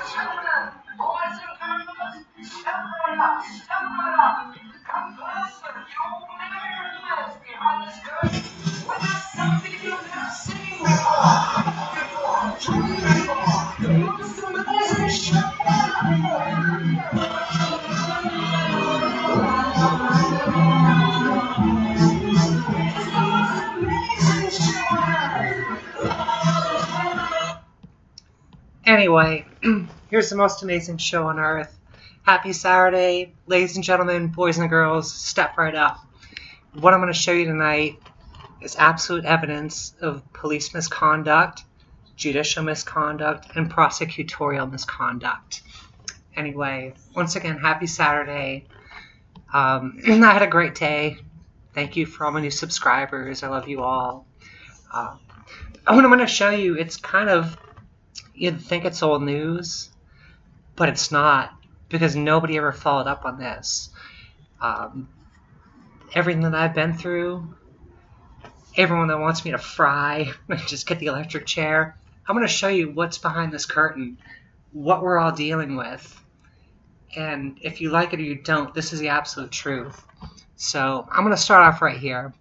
Children, boys and girls, step right up, step right up. Come closer, you'll never miles behind this curtain. With us something you've never seen before. What's the amazing Anyway, here's the most amazing show on earth. Happy Saturday, ladies and gentlemen, boys and girls, step right up. What I'm going to show you tonight is absolute evidence of police misconduct, judicial misconduct, and prosecutorial misconduct. Anyway, once again, happy Saturday. I had a great day. Thank you for all my new subscribers. I love you all. What I'm going to show you, it's kind of, you'd think it's old news, but it's not, because nobody ever followed up on this. Everything that I've been through, everyone that wants me to fry, just get the electric chair, I'm going to show you what's behind this curtain, what we're all dealing with. And if you like it or you don't, this is the absolute truth. So I'm going to start off right here.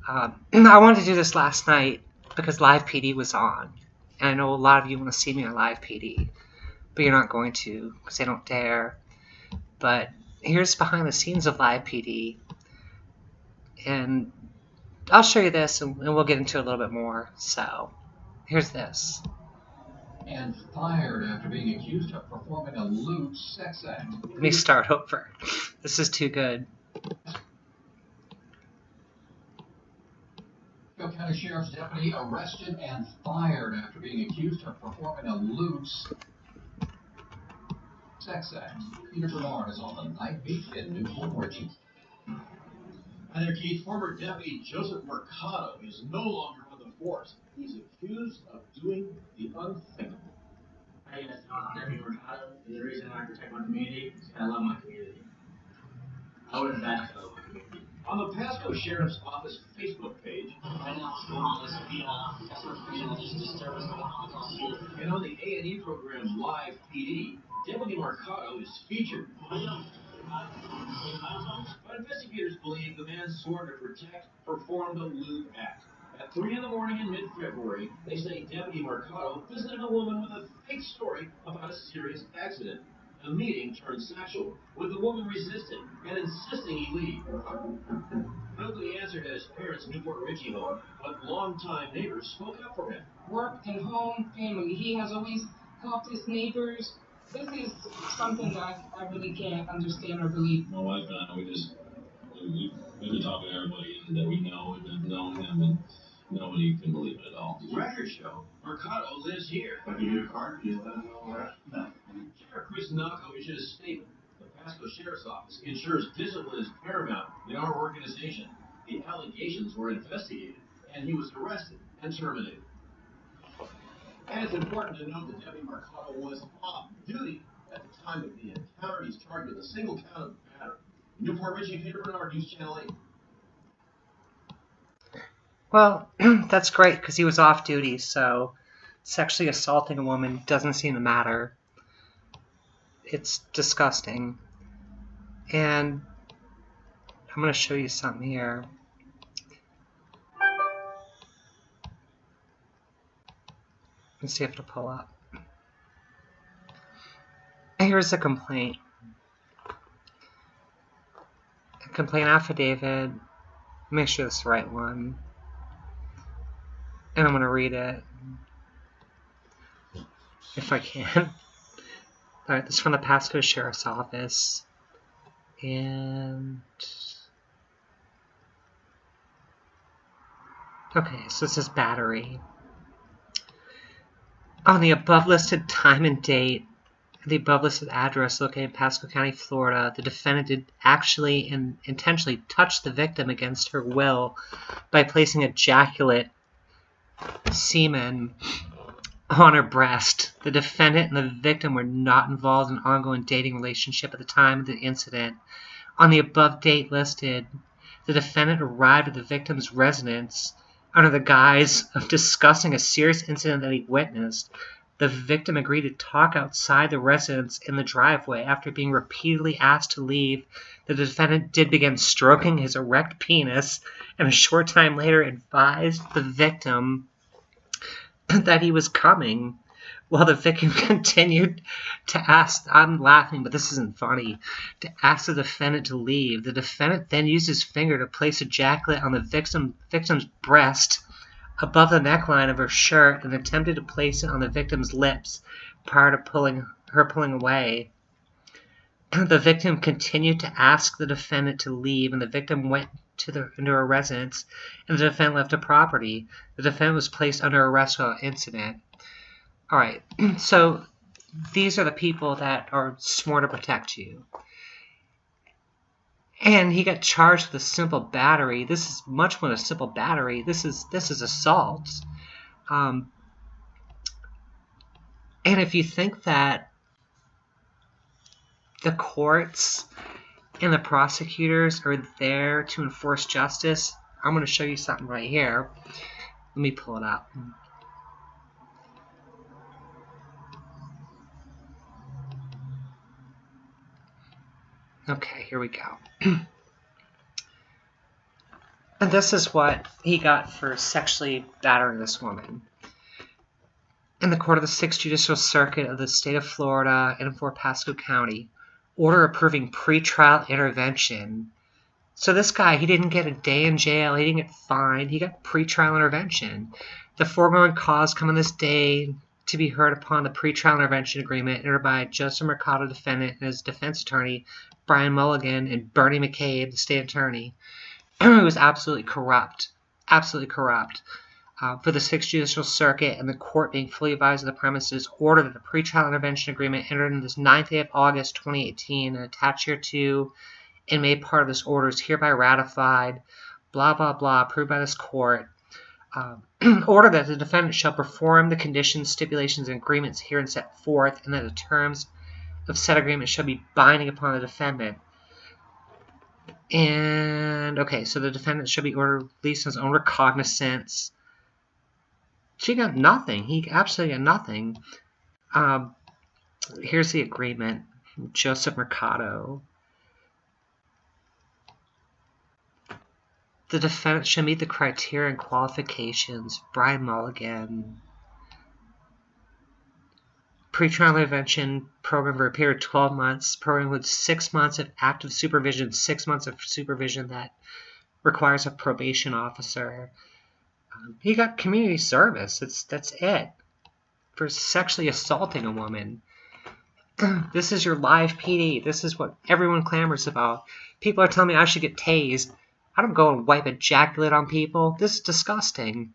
I wanted to do this last night because Live PD was on. And I know a lot of you want to see me on Live PD, but you're not going to because they don't dare. But here's behind the scenes of Live PD. And I'll show you this and we'll get into it a little bit more. So here's this. And fired after being accused of performing a lewd sex act. Let me start over. This is too good. Pasco County Sheriff's deputy arrested and fired after being accused of performing a lewd sex act. Peter Bernard is on the night beat in Newport Richie. Hi there, Keith. Former Deputy Joseph Mercado is no longer with the force. He's accused of doing the unthinkable. Hey guys, I'm Deputy Mercado, and the reason I protect my community is because I love my community. I wouldn't bet I love my community. On the Pasco Sheriff's Office Facebook page, Right now, what's going on is customer freedom is disturbance going on across the board. and on the A&E program Live PD, Deputy Mercado is featured. But investigators believe the man sworn to protect performed a lewd act. At 3 in the morning in mid-February, they say Deputy Mercado visited a woman with a fake story about a serious accident. The meeting turned sexual, with the woman resisting and insisting he leave. Nobody answered at his parents' Newport Richie home, but longtime neighbors spoke up for him. Work and home, family. He has always helped his neighbors. This is something that I really can't understand or believe. My wife and I, we've been talking to everybody that we know, we've been knowing him, and nobody can believe it at all. Records show Mercado lives here. If you get a card, you let them know where. No. Sheriff Chris Nacco issued a statement. The Pasco Sheriff's Office ensures discipline is paramount in our organization. The allegations were investigated, and he was arrested and terminated. And it's important to note that Deputy Mercado was off duty at the time of the encounter. He's charged with a single count of battery. Newport Richie, Peter Bernard, News Channel 8. Well, that's great because he was off duty, so sexually assaulting a woman doesn't seem to matter. It's disgusting. And I'm going to show you something here. Let's see if it'll pull up. Here's a complaint. A complaint affidavit. Make sure it's the right one. And I'm going to read it. If I can. Alright, this is from the Pasco Sheriff's Office. And... okay, so this is battery. On the above listed time and date, the above listed address located in Pasco County, Florida, the defendant did actually and intentionally touch the victim against her will by placing ejaculate semen on her breast. The defendant and the victim were not involved in an ongoing dating relationship at the time of the incident. On the above date listed, the defendant arrived at the victim's residence under the guise of discussing a serious incident that he witnessed. The victim agreed to talk outside the residence in the driveway. After being repeatedly asked to leave, the defendant did begin stroking his erect penis, and a short time later advised the victim that he was coming. While the victim continued to ask, I'm laughing, but this isn't funny, to ask the defendant to leave. The defendant then used his finger to place ejaculate on the victim's breast above the neckline of her shirt and attempted to place it on the victim's lips prior to pulling away. The victim continued to ask the defendant to leave, and the victim went into her residence, and the defendant left the property. The defendant was placed under arrest for the incident. Alright, so these are the people that are sworn to protect you. And he got charged with a simple battery. This is much more than a simple battery. This is assault. And if you think that the courts and the prosecutors are there to enforce justice, I'm going to show you something right here. Let me pull it up. Okay, here we go. And this is what he got for sexually battering this woman. In the court of the 6th Judicial Circuit of the state of Florida and for Pasco County, order approving pretrial intervention. So this guy, he didn't get a day in jail, he didn't get fined, he got pretrial intervention. The foregoing cause come on this day to be heard upon the pretrial intervention agreement entered by Joseph Mercado, defendant, and his defense attorney, Brian Mulligan, and Bernie McCabe, the state attorney, who was absolutely corrupt. Absolutely corrupt. For the 6th Judicial Circuit and the court being fully advised of the premises, order that the pretrial intervention agreement entered on this 9th day of August 2018 and attached hereto and made part of this order is hereby ratified, blah, blah, blah, approved by this court. Order that the defendant shall perform the conditions, stipulations, and agreements herein set forth, and that the terms of said agreement shall be binding upon the defendant. And, okay, so the defendant shall be ordered released on his own recognizance. She got nothing. He absolutely got nothing. Here's the agreement. Joseph Mercado. The defendant shall meet the criteria and qualifications. Brian Mulligan. Pretrial intervention program for a period of 12 months. Program includes 6 months of active supervision, 6 months of supervision that requires a probation officer. He got community service. That's it. For sexually assaulting a woman. This is your live PD. This is what everyone clamors about. People are telling me I should get tased. I don't go and wipe ejaculate on people. This is disgusting.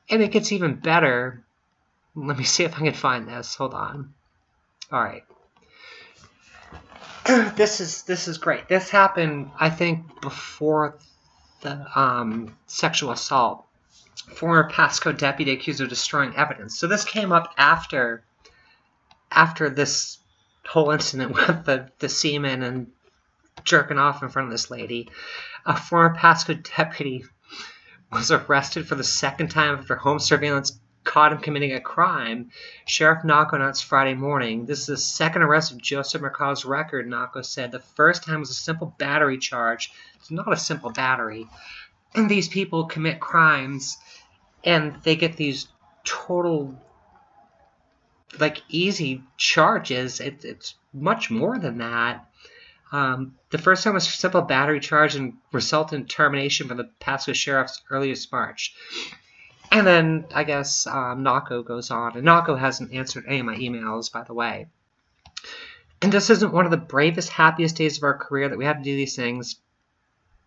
And it gets even better. Let me see if I can find this. Hold on. Alright. This is great. This happened, I think, before the sexual assault. Former Pasco deputy accused of destroying evidence. So this came up after this whole incident with the semen and jerking off in front of this lady. A former Pasco deputy was arrested for the 2nd time after home surveillance caught him committing a crime. Sheriff Nacco announced Friday morning. This is the 2nd arrest of Joseph Mercado's record, Nacco said. The first time was a simple battery charge. It's not a simple battery. And these people commit crimes, and they get these total, like, easy charges. It's much more than that. The first time was a simple battery charge and resulted in termination from the Pasco Sheriff's earliest March. And then, I guess, Nacco goes on. And Nacco hasn't answered any of my emails, by the way. And this isn't one of the bravest, happiest days of our career that we have to do these things.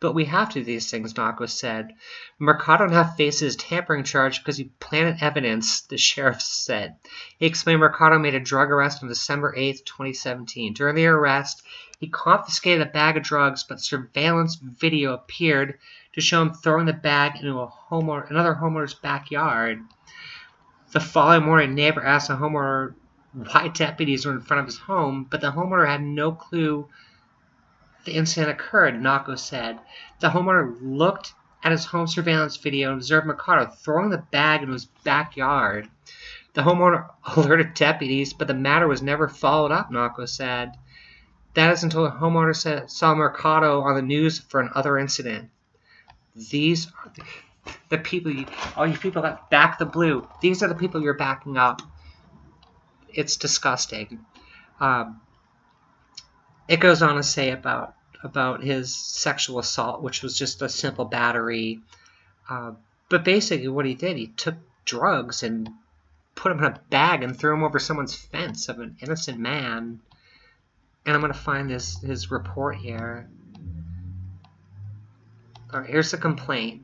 But we have to do these things, Nacco said. Mercado now faces tampering charge because he planted evidence, the sheriff said. He explained Mercado made a drug arrest on December 8th, 2017. During the arrest, he confiscated a bag of drugs, but surveillance video appeared to show him throwing the bag into another homeowner's backyard. The following morning, a neighbor asked the homeowner why deputies were in front of his home, but the homeowner had no clue the incident occurred, Nacco said. The homeowner looked at his home surveillance video and observed Mercado throwing the bag into his backyard. The homeowner alerted deputies, but the matter was never followed up, Nako said. That is until the homeowner saw Mercado on the news for another incident. These are the people, all you people that back the blue, these are the people you're backing up. It's disgusting. It goes on to say about his sexual assault, which was just a simple battery. But basically what he did, he took drugs and put them in a bag and threw them over someone's fence of an innocent man. And I'm going to find his report here. All right, here's the complaint.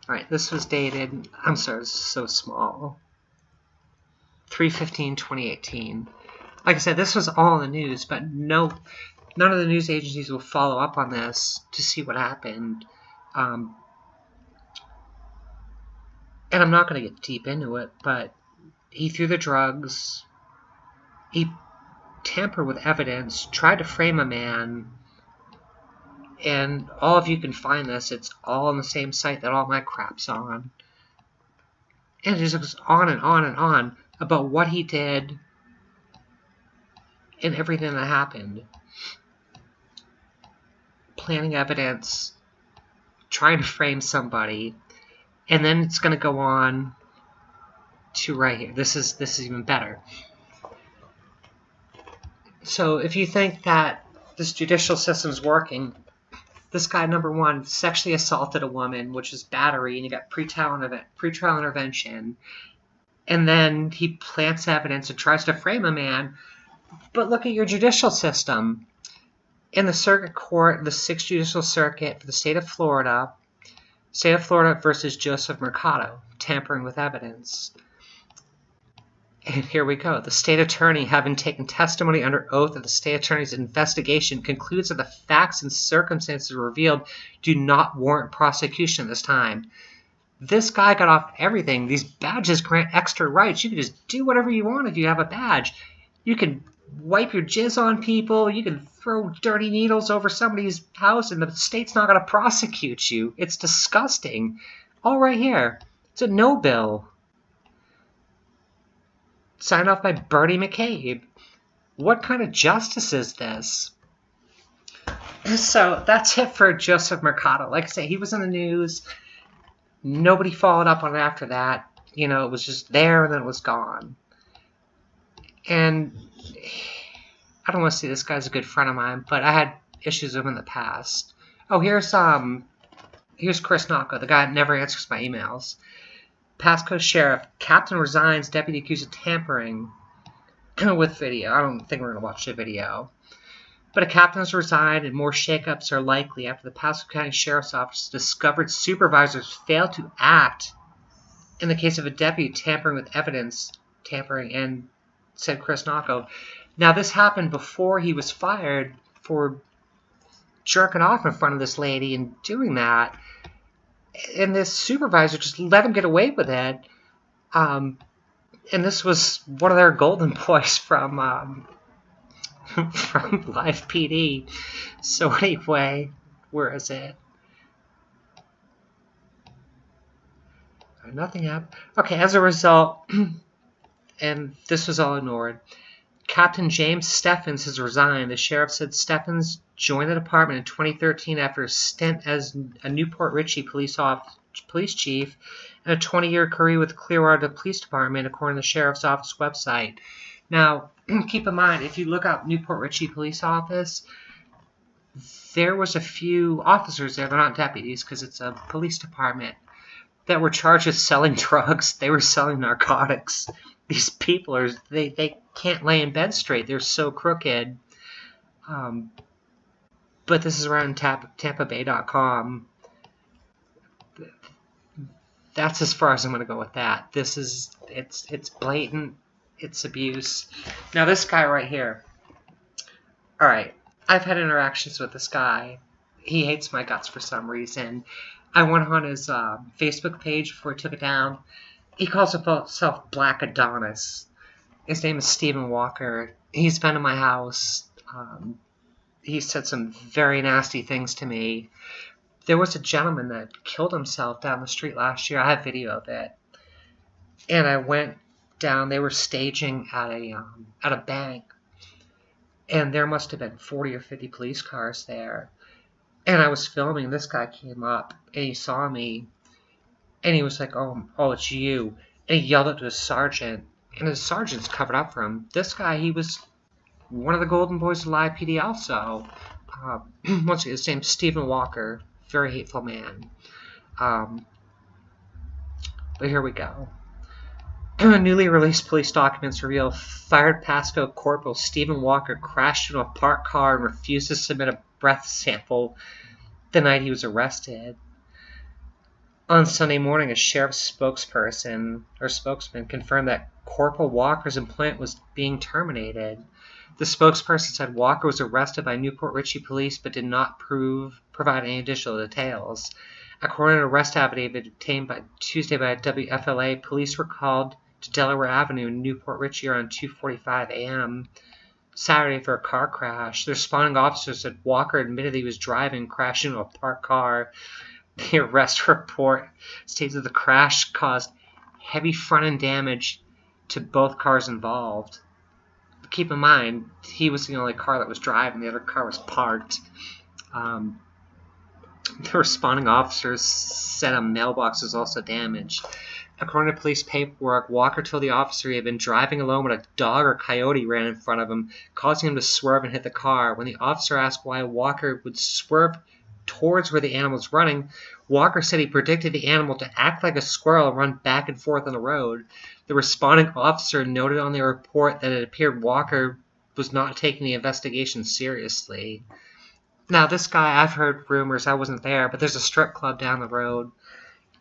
All right, this was dated, I'm sorry, this is so small. 3/15/2018. Like I said, this was all in the news, but none of the news agencies will follow up on this to see what happened. And I'm not going to get deep into it, but he threw the drugs, he tampered with evidence, tried to frame a man, and all of you can find this. It's all on the same site that all my crap's on. And it just goes on and on and on about what he did and everything that happened. Planting evidence, trying to frame somebody, and then it's going to go on to right here. This is even better. So if you think that this judicial system's working, this guy, number one, sexually assaulted a woman, which is battery, and you got pretrial intervention, and then he plants evidence and tries to frame a man. But look at your judicial system. In the circuit court, the 6th Judicial Circuit for the state of Florida versus Joseph Mercado, tampering with evidence. And here we go. The state attorney, having taken testimony under oath that the state attorney's investigation concludes that the facts and circumstances revealed do not warrant prosecution at this time. This guy got off everything. These badges grant extra rights. You can just do whatever you want if you have a badge. You can wipe your jizz on people. You can throw dirty needles over somebody's house, and the state's not going to prosecute you. It's disgusting. All right here. It's a no bill. Signed off by Bernie McCabe. What kind of justice is this? So that's it for Joseph Mercado. Like I say, he was in the news. Nobody followed up on it after that. You know, it was just there and then it was gone. And I don't want to say this guy's a good friend of mine, but I had issues with him in the past. Oh, here's Chris Nako, the guy that never answers my emails. Pasco Sheriff, Captain resigns, deputy accused of tampering with video. I don't think we're going to watch the video. But a captain has resigned, and more shakeups are likely after the Pasco County Sheriff's Office discovered supervisors failed to act in the case of a deputy tampering with evidence, and said Chris Nako. Now, this happened before he was fired for jerking off in front of this lady and doing that. And this supervisor just let him get away with it. And this was one of their golden boys from Live PD. So anyway, where is it? Nothing happened. Okay, as a result, and this was all ignored, Captain James Steffens has resigned. The sheriff said Steffens joined the department in 2013 after a stint as a Newport Richey police chief and a 20-year career with the Clearwater Police Department, according to the sheriff's office website. Now, keep in mind, if you look up Newport Richey Police Office, there was a few officers there, they're not deputies because it's a police department, that were charged with selling drugs. They were selling narcotics. These people are, they can't lay in bed straight. They're so crooked. But this is around TampaBay.com. That's as far as I'm going to go with that. This is, it's blatant. It's abuse. Now this guy right here. Alright, I've had interactions with this guy. He hates my guts for some reason. I went on his Facebook page before he took it down. He calls himself Black Adonis. His name is Stephen Walker. He's been to my house. He said some very nasty things to me. There was a gentleman that killed himself down the street last year. I have video of it. And I went down. They were staging at a bank. And there must have been 40 or 50 police cars there. And I was filming. This guy came up. And he saw me. And he was like, oh, it's you. And he yelled up to his sergeant. And his sergeant's covered up for him. This guy, he was one of the golden boys of live PD also. Once again, his name's Stephen Walker. Very hateful man. But here we go. Newly released police documents reveal fired Pasco Corporal Stephen Walker crashed into a parked car and refused to submit a breath sample the night he was arrested. On Sunday morning, a sheriff's spokesman confirmed that Corporal Walker's employment was being terminated. The spokesperson said Walker was arrested by Newport Richey police but did not provide any additional details. According to an arrest affidavit obtained by Tuesday by WFLA, police were called to Delaware Avenue in Newport Richey around 2:45 a.m. Saturday for a car crash. The responding officer said Walker admitted he was driving and crashed into a parked car. The arrest report states that the crash caused heavy front-end damage to both cars involved. Keep in mind, he was the only car that was driving. The other car was parked. The responding officers said a mailbox was also damaged. According to police paperwork, Walker told the officer he had been driving alone when a dog or coyote ran in front of him, causing him to swerve and hit the car. When the officer asked why Walker would swerve towards where the animal was running, Walker said he predicted the animal to act like a squirrel and run back and forth on the road. The responding officer noted on the report that it appeared Walker was not taking the investigation seriously. Now, this guy, I've heard rumors, I wasn't there, but there's a strip club down the road.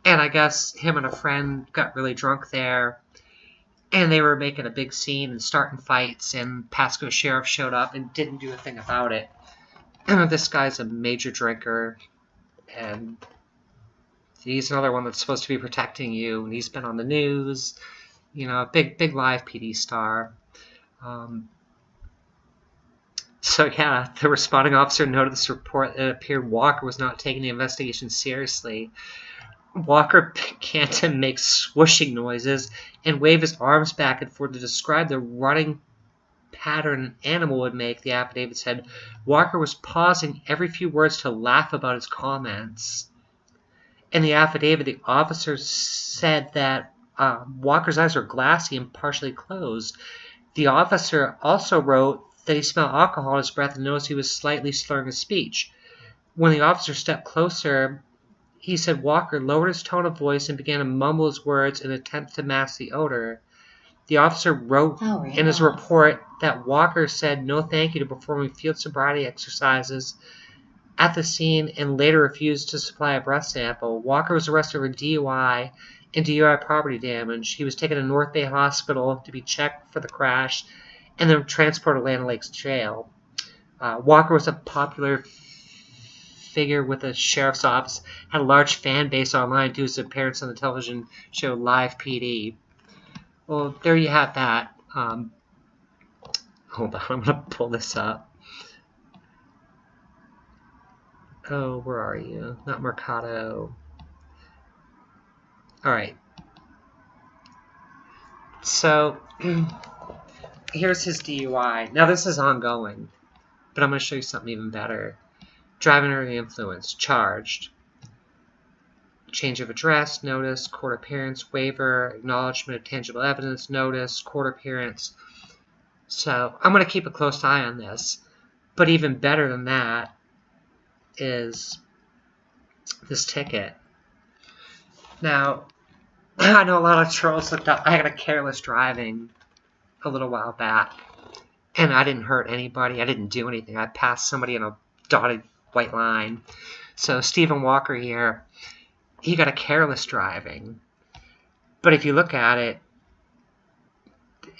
And I guess him and a friend got really drunk there. And they were making a big scene and starting fights. And Pasco Sheriff showed up and didn't do a thing about it. This guy's a major drinker. And he's another one that's supposed to be protecting you. And he's been on the news. You know, a big live PD star. So yeah, the responding officer noted this report that it appeared Walker was not taking the investigation seriously. Walker began to make swooshing noises and wave his arms back and forth to describe the running pattern an animal would make, the affidavit said. Walker was pausing every few words to laugh about his comments. In the affidavit, the officer said that Walker's eyes were glassy and partially closed. The officer also wrote that he smelled alcohol in his breath and noticed he was slightly slurring his speech. When the officer stepped closer, he said Walker lowered his tone of voice and began to mumble his words in an attempt to mask the odor. The officer wrote in his report that Walker said no thank you to performing field sobriety exercises at the scene and later refused to supply a breath sample. Walker was arrested for DUI and DUI property damage. He was taken to North Bay Hospital to be checked for the crash and then transported to Land Lakes Jail. Walker was a popular figure with the sheriff's office, had a large fan base online due to his appearance on the television show Live PD. Well, there you have that. Hold on, I'm going to pull this up. Oh, where are you? Not Mercado. Alright. So, here's his DUI. Now, this is ongoing, but I'm going to show you something even better. Driving under the influence. Charged. Change of address. Notice. Court appearance. Waiver. Acknowledgement of tangible evidence. Notice. Court appearance. So, I'm going to keep a close eye on this. But even better than that is this ticket. Now, I know a lot of trolls looked up. I had a careless driving a little while back. And I didn't hurt anybody. I didn't do anything. I passed somebody in a dotted white line. So Stephen Walker here, he got a careless driving. But if you look at it,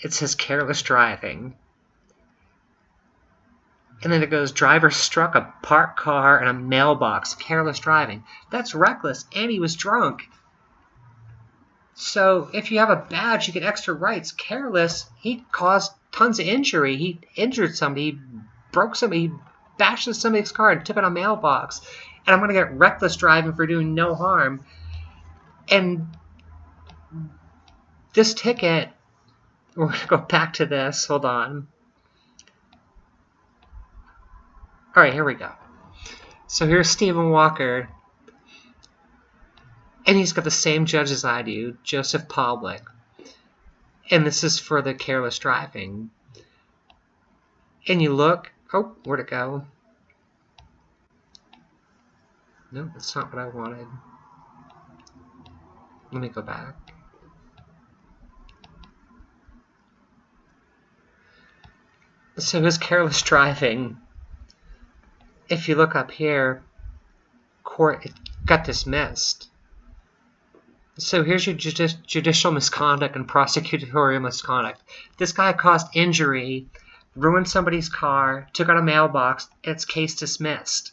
it says careless driving. And then it goes, driver struck a parked car and a mailbox. Careless driving. That's reckless, and he was drunk. So if you have a badge, you get extra rights. Careless, he caused tons of injury. He injured somebody, he broke somebody, he bashed into somebody's car and took out a mailbox, and I'm going to get reckless driving for doing no harm. And this ticket, we're going to go back to this. Hold on. All right, here we go. So here's Stephen Walker, and he's got the same judge as I do, Joseph Pawlik. And this is for the careless driving. And you look, oh, where'd it go? No, that's not what I wanted. Let me go back. So his careless driving, if you look up here, court, it got dismissed. So here's your judicial misconduct and prosecutorial misconduct. This guy caused injury, ruined somebody's car, took out a mailbox, and it's case dismissed.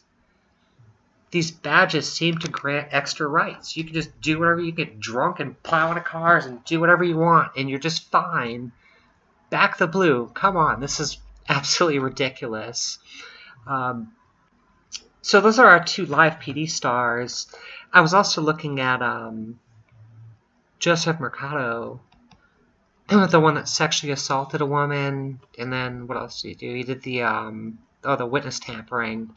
These badges seem to grant extra rights. You can just do whatever. You get drunk and plow into cars and do whatever you want, and you're just fine. Back the blue. Come on, this is absolutely ridiculous. So those are our 2 live PD stars. I was also looking at Joseph Mercado, the one that sexually assaulted a woman, and then what else did he do? He did the witness tampering.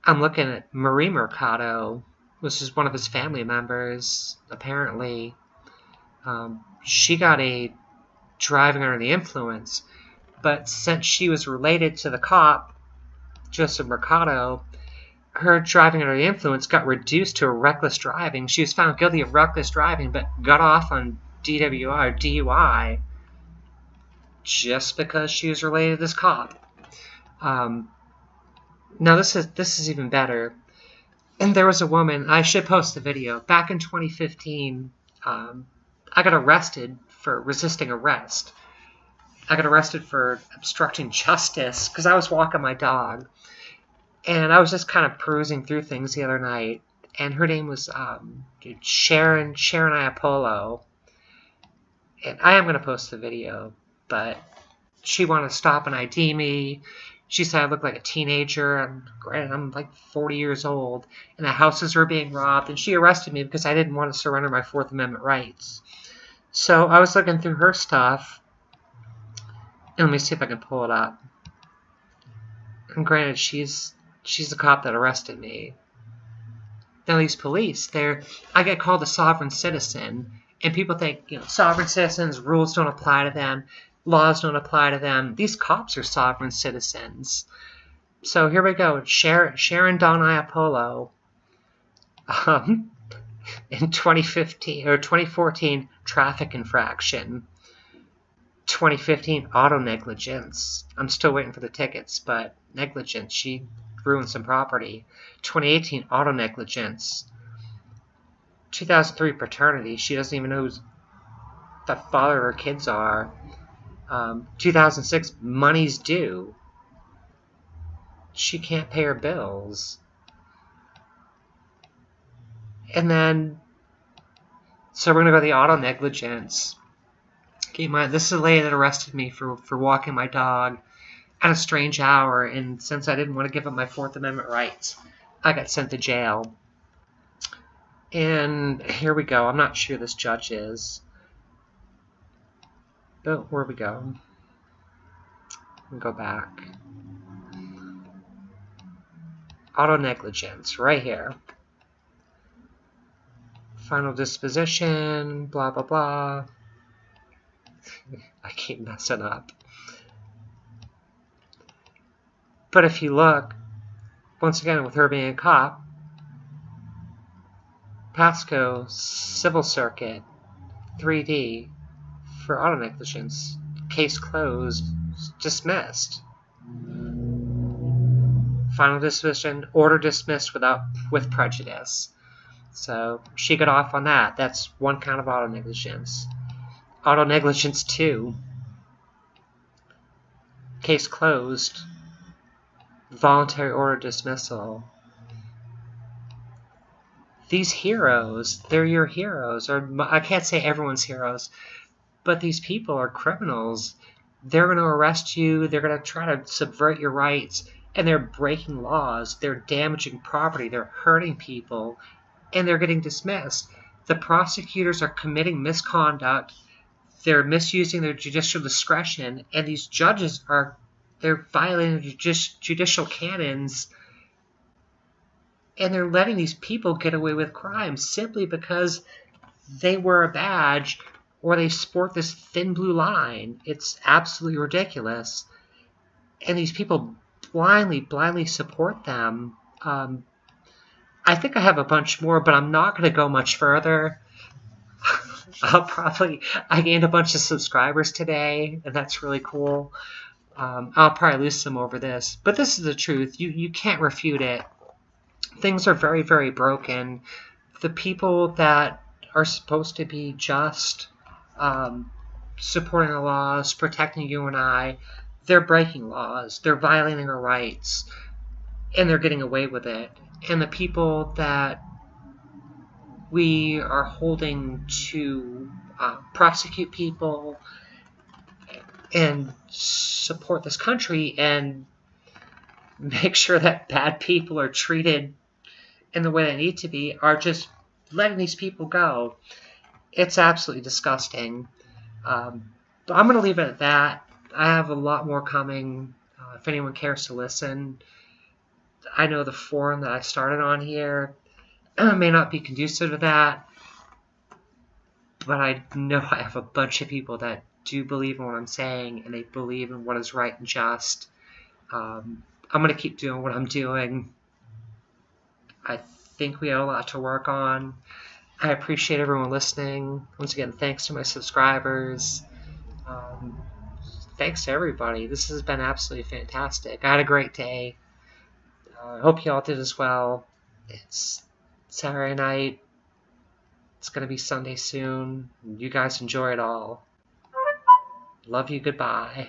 I'm looking at Marie Mercado, which is one of his family members, apparently. She got a driving under the influence, but since she was related to the cop, Joseph Mercado, her driving under the influence got reduced to a reckless driving. She was found guilty of reckless driving, but got off on DWI or DUI just because she was related to this cop. Now this is even better. And there was a woman, I should post the video, back in 2015, I got arrested for resisting arrest. I got arrested for obstructing justice because I was walking my dog. And I was just kind of perusing through things the other night. And her name was Sharon Iapolo. And I am going to post the video, but she wanted to stop and ID me. She said I looked like a teenager, and granted, I'm like 40 years old, and the houses were being robbed, and she arrested me because I didn't want to surrender my 4th Amendment rights. So I was looking through her stuff, and let me see if I can pull it up. And granted, she's the cop that arrested me. Now these police, I get called a sovereign citizen, and people think, sovereign citizens, rules don't apply to them. Laws don't apply to them. These cops are sovereign citizens. So here we go. Sharon Dawn Iapolo. In 2015 or 2014, traffic infraction. 2015, auto negligence. I'm still waiting for the tickets, but negligence. She ruined some property. 2018, auto negligence. 2003, paternity. She doesn't even know who the father of her kids are. 2006, money's due. She can't pay her bills. And then, so we're going to go to the auto negligence. Keep in mind, this is a lady that arrested me for walking my dog at a strange hour, and since I didn't want to give up my 4th Amendment rights, I got sent to jail. And here we go. I'm not sure who this judge is. But where we go? We'll go back. Auto negligence, right here. Final disposition, blah, blah, blah. I keep messing up. But if you look, once again, with her being a cop, Pasco Civil Circuit, 3D, for auto negligence, case closed, dismissed. Final disposition, order dismissed with prejudice. So she got off on that. That's 1 count of auto negligence. Auto negligence 2, case closed, voluntary order dismissal. These heroes, they're your heroes, or I can't say everyone's heroes, but these people are criminals. They're going to arrest you. They're going to try to subvert your rights. and they're breaking laws, they're damaging property, they're hurting people, and they're getting dismissed. The prosecutors are committing misconduct, they're misusing their judicial discretion, and these judges they're violating judicial canons, and they're letting these people get away with crimes simply because they wear a badge or they sport this thin blue line. It's absolutely ridiculous. And these people blindly support them. I think I have a bunch more, but I'm not going to go much further. I gained a bunch of subscribers today, and that's really cool. I'll probably lose some over this, but this is the truth. You can't refute it. Things are very, very broken. The people that are supposed to be just, supporting the laws, protecting you and I, they're breaking laws, they're violating our rights, and they're getting away with it. And the people that we are holding to prosecute people and support this country and make sure that bad people are treated in the way they need to be are just letting these people go. It's absolutely disgusting. But I'm going to leave it at that. I have a lot more coming if anyone cares to listen. I know the forum that I started on here may not be conducive to that, but I know I have a bunch of people that do believe in what I'm saying, and they believe in what is right and just. I'm going to keep doing what I'm doing. I think we have a lot to work on. I appreciate everyone listening. Once again, thanks to my subscribers. Thanks to everybody. This has been absolutely fantastic. I had a great day. I hope you all did as well. It's Saturday night. It's going to be Sunday soon. You guys enjoy it all. Love you. Goodbye.